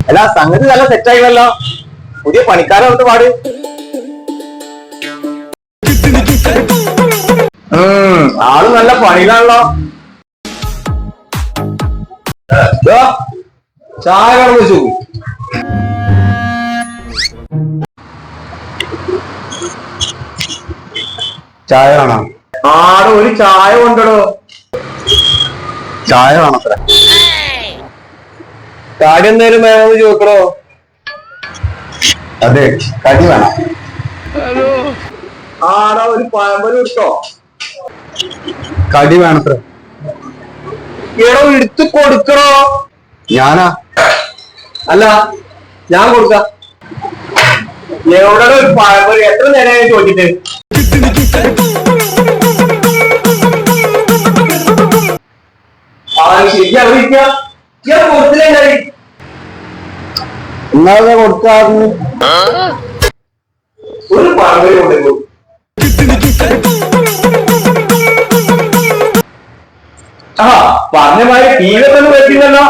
അല്ല സംഗതി നല്ല സെറ്റായില്ലല്ലോ. പുതിയ പണിക്കാരെ കൊണ്ട് പാട്. ആള് നല്ല പണിയിലാണല്ലോ. ചായ കടന്നു വെച്ചു. ചായ വേണോ? ആടെ ഒരു ചായ കൊണ്ടടോ. ചായ വേണത്ര. കാര്യം എന്തേലും വേണമെന്ന് ചോദിക്കണോ? അതെ, കടി വേണം. ആടാ ഒരു പഴമ്പൊരി ഇട്ടോ. കടി വേണത്ര. എടോ എടുത്ത് കൊടുക്കണോ? ഞാനാ? അല്ല, ഞാൻ കൊടുക്കാം. എവിടെ ഒരു പഴമ്പൊരി എത്ര നേരമായി ചോദിച്ചിട്ട്? ശരി അറിയിക്ക. കൊടുത്തില്ലേ? എന്നാ കൊടുക്കാറുണ്ട്. ഒരു പഴമ്പൊരി കൊണ്ടു. ആ പറഞ്ഞ മാതിരി തീരത്തൊന്നും വെച്ചില്ലല്ലോ.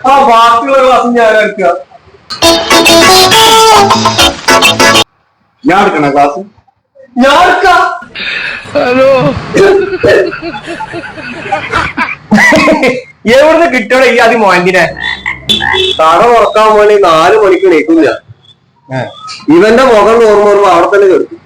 ആ ബാക്കിയുള്ള ക്ലാസ് ഞാൻ എടുക്കുക. ഞാൻ എടുക്കണ ക്ലാസ് ഞാൻ എടുക്കാം. ഹലോ എവിടുന്ന് കിട്ടണം ഈ ആദ്യം മോന്തിനെ? കട തുറക്കാൻ വേണ്ടി 4 മണിക്ക് എണീക്കില്ല. ഇവന്റെ മുഖം ഓർമ്മ അവിടെ തന്നെ കിടക്കും.